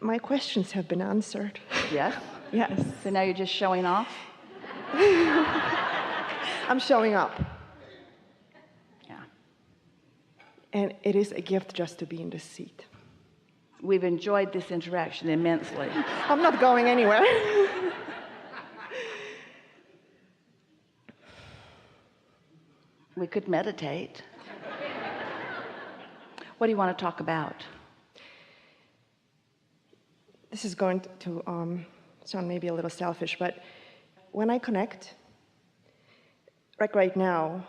My questions have been answered. Yes? Yes. So now you're just showing off? I'm showing up. Yeah. And it is a gift just to be in this seat. We've enjoyed this interaction immensely. I'm not going anywhere. We could meditate. What do you want to talk about? This is going to sound maybe a little selfish, but when I connect, like right now,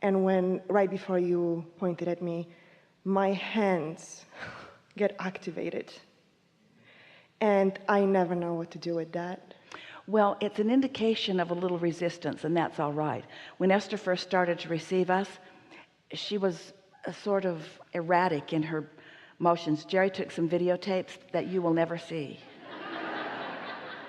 and when right before you pointed at me, my hands get activated. And I never know what to do with that. Well, it's an indication of a little resistance, and that's all right. When Esther first started to receive us, she was sort of erratic in her motions. Jerry took some videotapes that you will never see.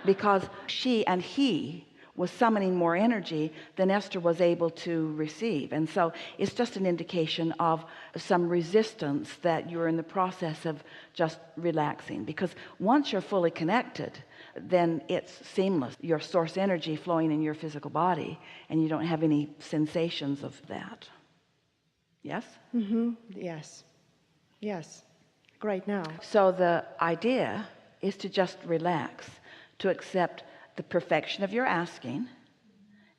Because she and he was summoning more energy than Esther was able to receive. And so it's just an indication of some resistance that you're in the process of just relaxing. Because once you're fully connected, then it's seamless. Your source energy flowing in your physical body, and you don't have any sensations of that. Yes? Mm-hmm. Yes. Yes. Right now. So the idea is to just relax, to accept the perfection of your asking,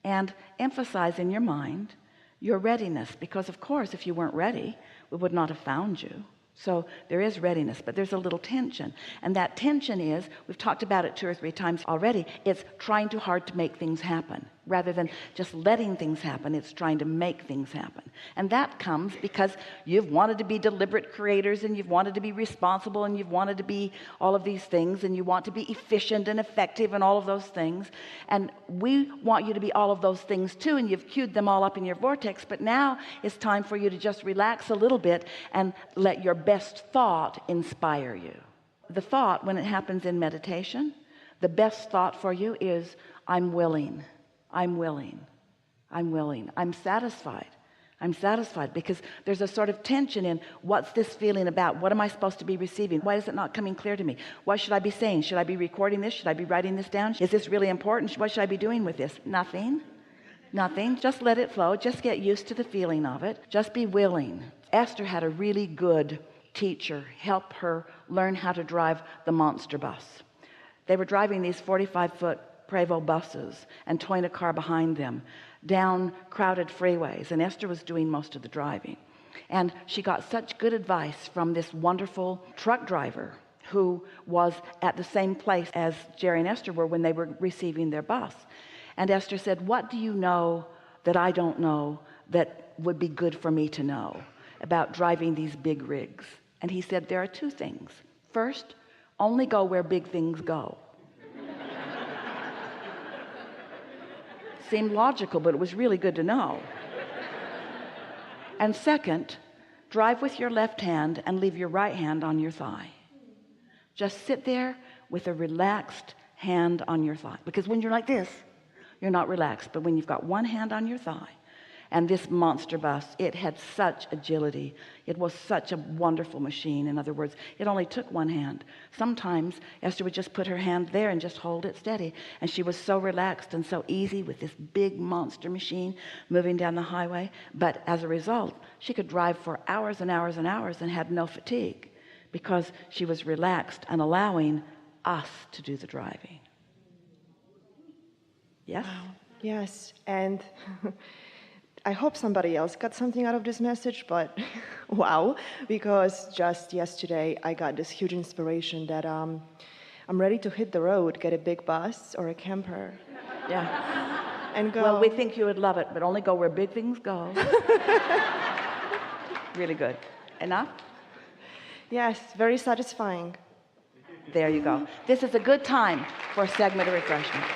and emphasize in your mind your readiness, because of course if you weren't ready, we would not have found you. So there is readiness, but there's a little tension, and that tension is, we've talked about it 2 or 3 times already, it's trying too hard to make things happen. Rather than just letting things happen, it's trying to make things happen. And that comes because you've wanted to be deliberate creators, and you've wanted to be responsible, and you've wanted to be all of these things, and you want to be efficient and effective and all of those things. And we want you to be all of those things too, and you've queued them all up in your vortex. But now it's time for you to just relax a little bit and let your best thought inspire you. The thought, when it happens in meditation, the best thought for you is, I'm willing. I'm willing. I'm willing. I'm satisfied. I'm satisfied, because there's a sort of tension in, what's this feeling about? What am I supposed to be receiving? Why is it not coming clear to me? What should I be saying? Should I be recording this? Should I be writing this down? Is this really important? What should I be doing with this? Nothing. Nothing. Just let it flow. Just get used to the feeling of it. Just be willing. Esther had a really good teacher help her learn how to drive the monster bus. They were driving these 45-foot Prevost buses and towing a car behind them down crowded freeways, and Esther was doing most of the driving. And she got such good advice from this wonderful truck driver who was at the same place as Jerry and Esther were when they were receiving their bus. And Esther said, what do you know that I don't know that would be good for me to know about driving these big rigs? And he said, there are 2 things. First, only go where big things go. Seemed logical, but it was really good to know. And second, drive with your left hand and leave your right hand on your thigh. Just sit there with a relaxed hand on your thigh, because when you're like this, you're not relaxed. But when you've got one hand on your thigh, and this monster bus, it had such agility. It was such a wonderful machine. In other words, it only took one hand. Sometimes Esther would just put her hand there and just hold it steady. And she was so relaxed and so easy with this big monster machine moving down the highway. But as a result, she could drive for hours and hours and hours and had no fatigue, because she was relaxed and allowing us to do the driving. Yes? Wow. Yes. And I hope somebody else got something out of this message, but wow, because just yesterday I got this huge inspiration that I'm ready to hit the road, get a big bus or a camper. Yeah. And go. Well, we think you would love it, but only go where big things go. Really good. Enough? Yes, very satisfying. There you go. This is a good time for a segment of refreshment.